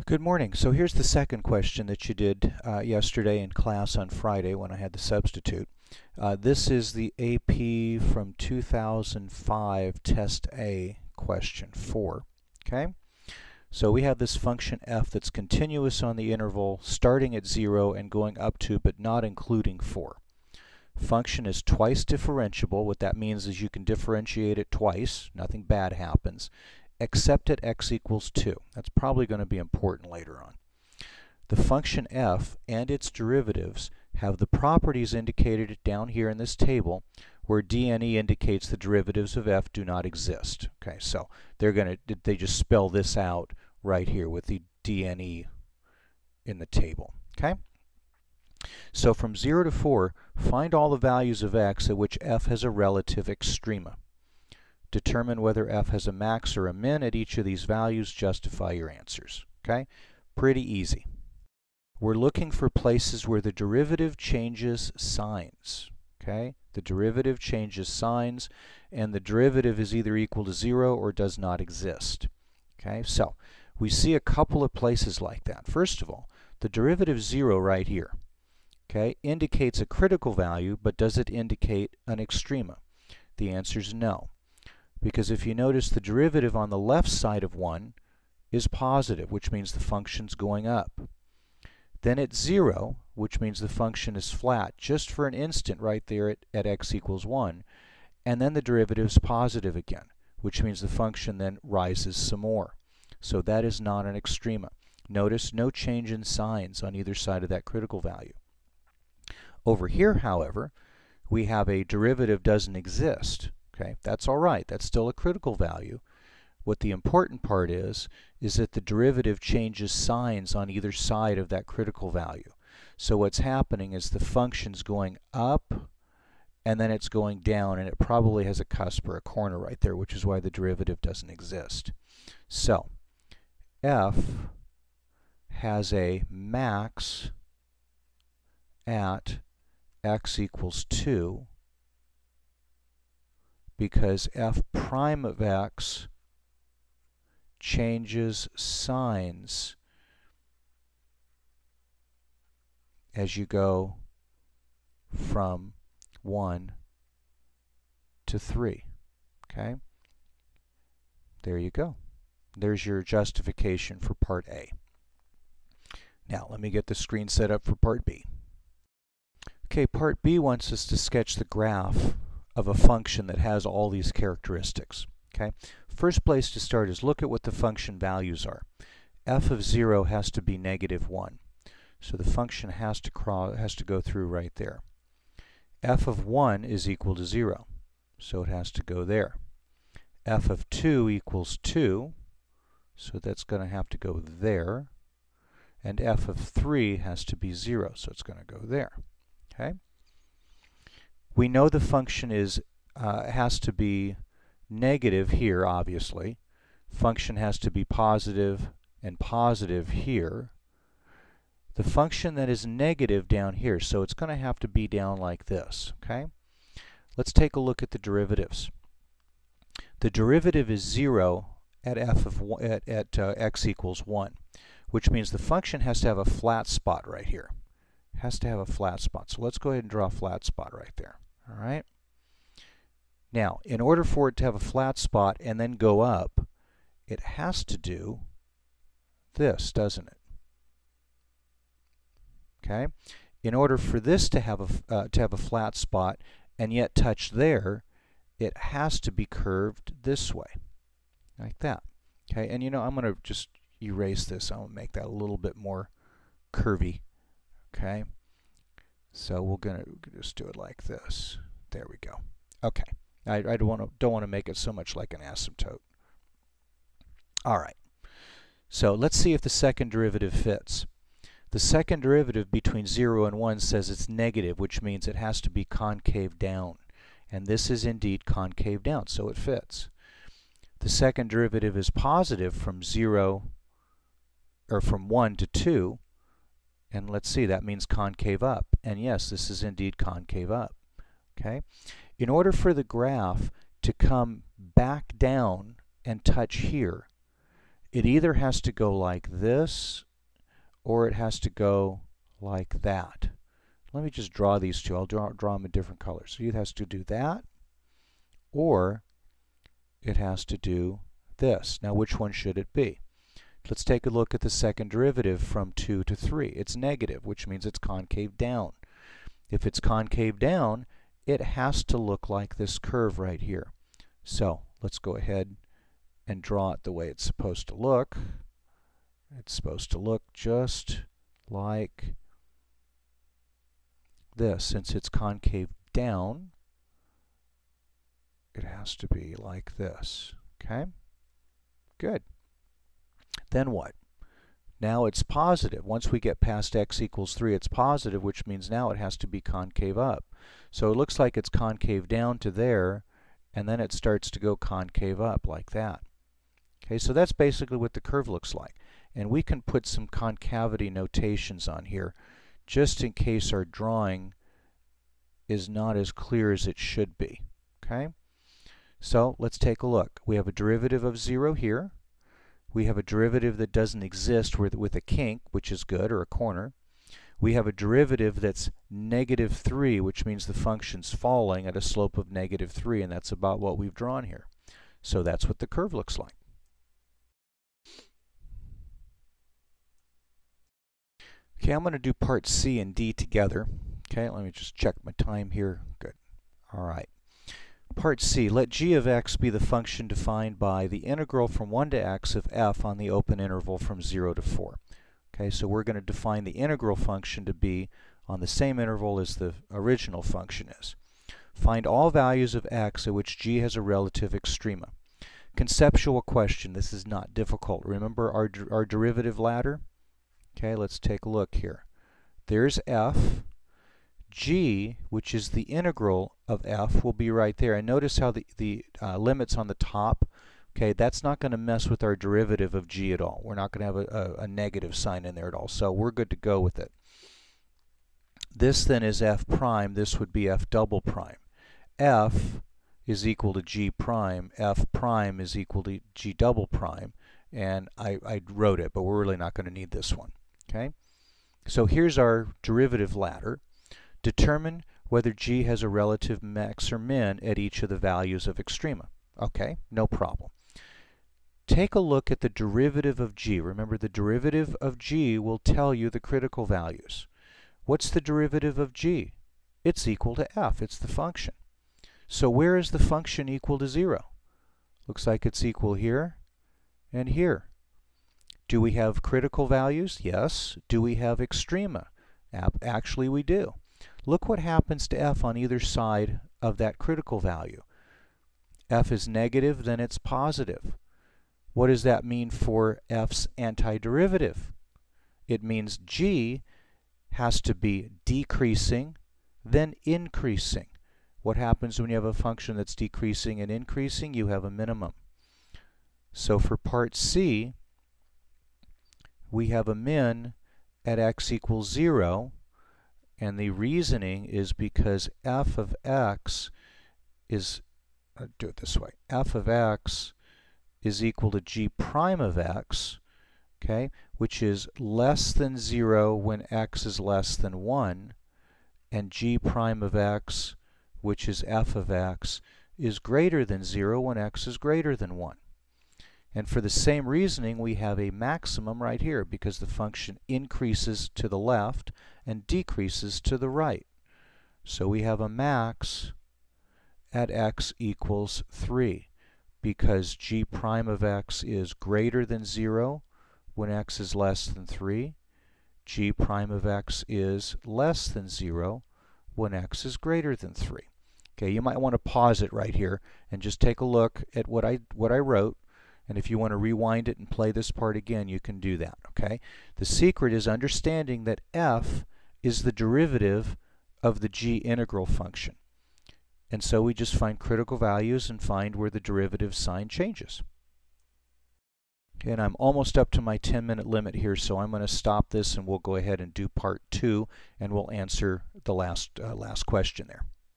Good morning. So here's the second question that you did yesterday in class on Friday when I had the substitute. This is the AP from 2005 Test A question 4. Okay? So we have this function f that's continuous on the interval starting at 0 and going up to but not including 4. Function is twice differentiable. What that means is you can differentiate it twice. Nothing bad happens. Except at x equals 2. That's probably going to be important later on. The function f and its derivatives have the properties indicated down here in this table where d and e indicates the derivatives of f do not exist. Okay, so they just spell this out right here with the d and e in the table. Okay? So from 0 to 4, find all the values of x at which f has a relative extrema. Determine whether f has a max or a min at each of these values. Justify your answers. Okay? Pretty easy. We're looking for places where the derivative changes signs. Okay? The derivative changes signs, and the derivative is either equal to 0 or does not exist. Okay? So, we see a couple of places like that. First of all, the derivative 0 right here, okay, indicates a critical value, but does it indicate an extrema? The answer is no. Because if you notice, the derivative on the left side of 1 is positive, which means the function's going up. Then at 0, which means the function is flat, just for an instant right there at x equals 1, and then the derivative's positive again, which means the function then rises some more. So that is not an extrema. Notice no change in signs on either side of that critical value. Over here, however, we have a derivative doesn't exist. Okay, that's all right. That's still a critical value. What the important part is that the derivative changes signs on either side of that critical value. So what's happening is the function's going up and then it's going down, and it probably has a cusp or a corner right there, which is why the derivative doesn't exist. So f has a max at x equals 2 because f prime of x changes signs as you go from 1 to 3. Okay? There you go. There's your justification for part A. Now let me get the screen set up for part B. Okay, part B wants us to sketch the graph of a function that has all these characteristics. Okay? First place to start is look at what the function values are. F of 0 has to be -1. So the function has to go through right there. F of 1 is equal to 0. So it has to go there. F of 2 equals 2. So that's going to have to go there. And f of 3 has to be 0. So it's going to go there. Okay? We know the function has to be negative here, obviously. Function has to be positive and positive here. The function that is negative down here, so it's going to have to be down like this. Okay? Let's take a look at the derivatives. The derivative is 0 at x equals 1, which means the function has to have a flat spot right here. It has to have a flat spot. So let's go ahead and draw a flat spot right there. All right? Now, in order for it to have a flat spot and then go up, it has to do this, doesn't it? Okay? In order for this to have a flat spot and yet touch there, it has to be curved this way, like that. Okay? And you know, I'm going to just erase this. I'm going to make that a little bit more curvy. Okay? So we're going to just do it like this. There we go. Okay. I don't want to make it so much like an asymptote. All right. So let's see if the second derivative fits. The second derivative between 0 and 1 says it's negative, which means it has to be concave down. And this is indeed concave down, so it fits. The second derivative is positive from 1 to 2. And let's see, that means concave up. And yes, this is indeed concave up. Okay? In order for the graph to come back down and touch here, It either has to go like this or it has to go like that. Let me just draw these two. I'll draw them in different colors. So it has to do that or it has to do this. Now which one should it be? Let's take a look at the second derivative from 2 to 3. It's negative, which means it's concave down. If it's concave down, it has to look like this curve right here. So let's go ahead and draw it the way it's supposed to look. It's supposed to look just like this. Since it's concave down, it has to be like this. Okay? Good. Then what? Now it's positive. Once we get past x equals 3, it's positive, which means now it has to be concave up. So it looks like it's concave down to there, and then it starts to go concave up like that. Okay, so that's basically what the curve looks like. And we can put some concavity notations on here just in case our drawing is not as clear as it should be. Okay? So let's take a look. We have a derivative of 0 here. We have a derivative that doesn't exist with a kink, which is good, or a corner. We have a derivative that's negative 3, which means the function's falling at a slope of negative 3, and that's about what we've drawn here. So that's what the curve looks like. Okay, I'm going to do part C and D together. Okay, let me just check my time here. Good. All right. Part C, let g of x be the function defined by the integral from 1 to x of f on the open interval from 0 to 4. Okay, so we're going to define the integral function to be on the same interval as the original function is. Find all values of x at which g has a relative extrema. Conceptual question, this is not difficult. Remember our derivative ladder? Okay, let's take a look here. There's f. G, which is the integral of f, will be right there. And notice how the limit's on the top. Okay, that's not going to mess with our derivative of g at all. We're not going to have a negative sign in there at all. So we're good to go with it. This then is f prime. This would be f double prime. F is equal to g prime. F prime is equal to g double prime. And I wrote it, but we're really not going to need this one. Okay, so here's our derivative ladder. Determine whether g has a relative max or min at each of the values of extrema. Okay, no problem. Take a look at the derivative of g. Remember, the derivative of g will tell you the critical values. What's the derivative of g? It's equal to f. It's the function. So where is the function equal to 0? Looks like it's equal here and here. Do we have critical values? Yes. Do we have extrema? Actually, we do. Look what happens to f on either side of that critical value. F is negative, then it's positive. What does that mean for f's antiderivative? It means g has to be decreasing, then increasing. What happens when you have a function that's decreasing and increasing? You have a minimum. So for part C, we have a min at x equals 0. And the reasoning is because f of x is, do it this way, f of x is equal to g prime of x, okay, which is less than 0 when x is less than 1, and g prime of x, which is f of x, is greater than 0 when x is greater than 1. And for the same reasoning, we have a maximum right here because the function increases to the left and decreases to the right. So we have a max at x equals 3 because g prime of x is greater than 0 when x is less than 3. G prime of x is less than 0 when x is greater than 3. Okay, you might want to pause it right here and just take a look at what I wrote. And if you want to rewind it and play this part again, you can do that, okay? The secret is understanding that f is the derivative of the g integral function. And so we just find critical values and find where the derivative sign changes. Okay, and I'm almost up to my 10-minute limit here, so I'm going to stop this and we'll go ahead and do part 2 and we'll answer the last question there.